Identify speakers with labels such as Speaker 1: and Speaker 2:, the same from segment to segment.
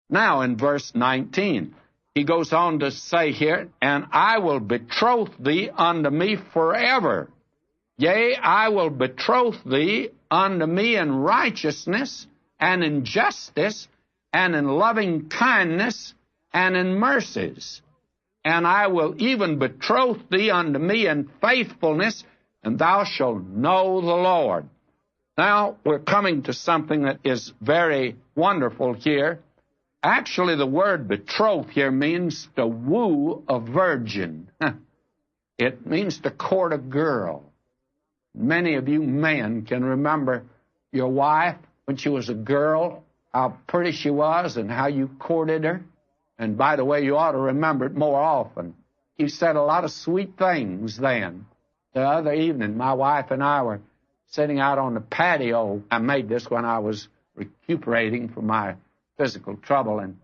Speaker 1: Now, in verse 19, he goes on to say here, and I will betroth thee unto me forever. Yea, I will betroth thee unto me in righteousness and in justice and in loving kindness and in mercies. And I will even betroth thee unto me in faithfulness, and thou shalt know the Lord. Now, we're coming to something that is very wonderful here. Actually, the word betroth here means to woo a virgin. It means to court a girl. Many of you men can remember your wife when she was a girl, how pretty she was and how you courted her. And by the way, you ought to remember it more often. You said a lot of sweet things then. The other evening, my wife and I were sitting out on the patio. I made this when I was recuperating from my physical trouble, and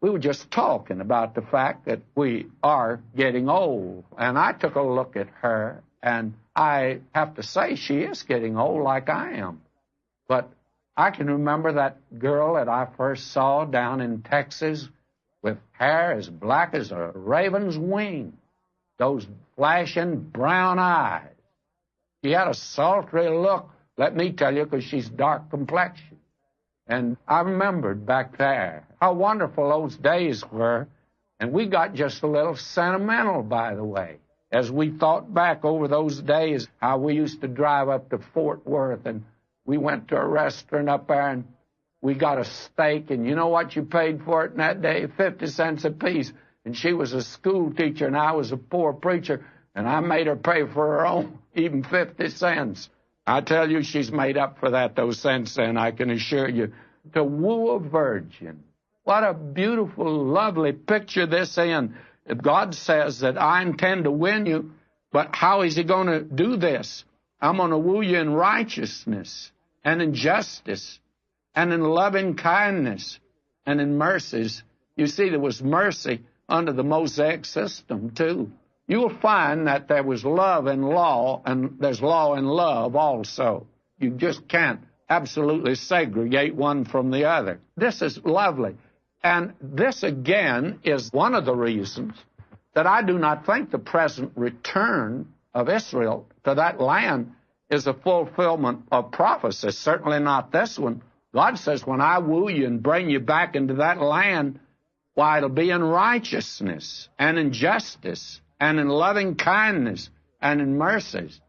Speaker 1: we were just talking about the fact that we are getting old. And I took a look at her, and I have to say she is getting old like I am. But I can remember that girl that I first saw down in Texas with hair as black as a raven's wing, those flashing brown eyes. She had a sultry look, let me tell you, because she's dark complexion. And I remembered back there how wonderful those days were, and we got just a little sentimental, by the way, as we thought back over those days, how we used to drive up to Fort Worth, and we went to a restaurant up there, and we got a steak, and you know what you paid for it in that day? 50 cents a piece. And she was a school teacher, and I was a poor preacher, and I made her pay for her own, even 50 cents. I tell you, she's made up for that, those cents, and I can assure you, to woo a virgin. What a beautiful, lovely picture this in. God says that I intend to win you, but how is he going to do this? I'm going to woo you in righteousness and in justice and in loving kindness and in mercies. You see, there was mercy under the Mosaic system, too. You will find that there was love and law, and there's law and love also. You just can't absolutely segregate one from the other. This is lovely. And this, again, is one of the reasons that I do not think the present return of Israel to that land is a fulfillment of prophecy. Certainly not this one. God says, when I woo you and bring you back into that land, why, it'll be in righteousness and in justice and in loving kindness and in mercies.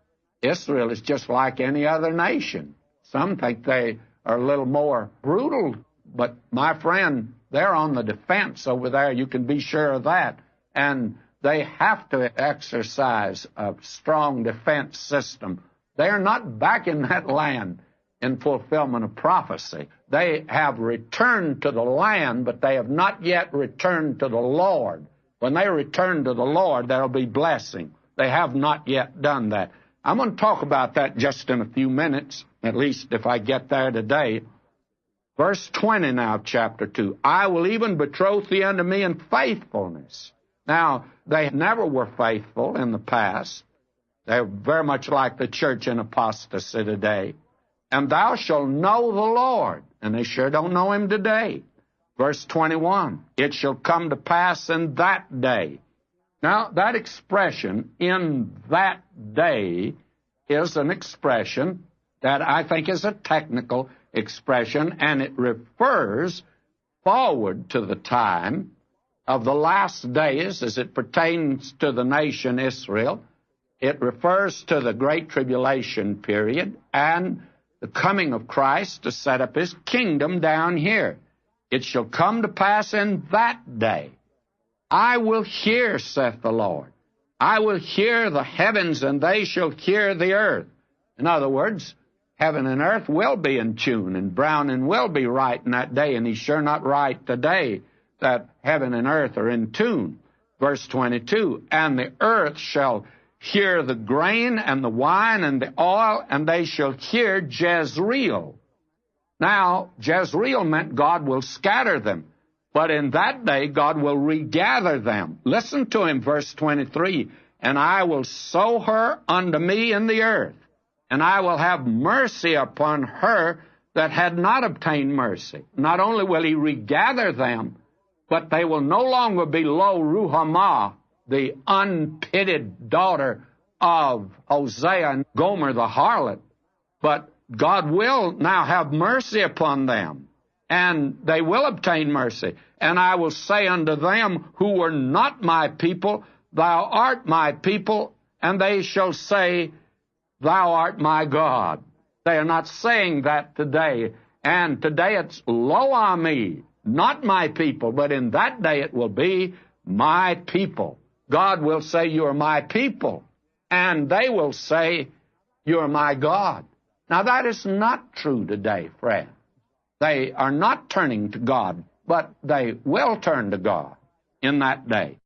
Speaker 1: Israel is just like any other nation. Some think they are a little more brutal, but my friend, they're on the defense over there. You can be sure of that. And they have to exercise a strong defense system. They are not back in that land in fulfillment of prophecy. They have returned to the land, but they have not yet returned to the Lord. When they return to the Lord, there will be blessing. They have not yet done that. I'm going to talk about that just in a few minutes, at least if I get there today. Verse 20 now of chapter 2. I will even betroth thee unto me in faithfulness. Now, they never were faithful in the past. They're very much like the church in apostasy today. And thou shalt know the Lord. And they sure don't know him today. Verse 21, it shall come to pass in that day. Now, that expression, in that day, is an expression that I think is a technical expression, and it refers forward to the time of the last days as it pertains to the nation Israel. It refers to the Great Tribulation period and the coming of Christ to set up his kingdom down here. It shall come to pass in that day. I will hear, saith the Lord. I will hear the heavens, and they shall hear the earth. In other words, heaven and earth will be in tune, and Browning will be right in that day, and he's sure not right today that heaven and earth are in tune. Verse 22, and the earth shall hear the grain and the wine and the oil, and they shall hear Jezreel. Now, Jezreel meant God will scatter them, but in that day God will regather them. Listen to him, verse 23, and I will sow her unto me in the earth, and I will have mercy upon her that had not obtained mercy. Not only will he regather them, but they will no longer be Lo Ruhamah, the unpitied daughter of Hosea and Gomer the harlot, but God will now have mercy upon them, and they will obtain mercy. And I will say unto them who were not my people, Thou art my people, and they shall say, Thou art my God. They are not saying that today. And today it's Lo Ami, not my people, but in that day it will be my people. God will say, You are my people, and they will say, You are my God. Now that is not true today, friends. They are not turning to God, but they will turn to God in that day.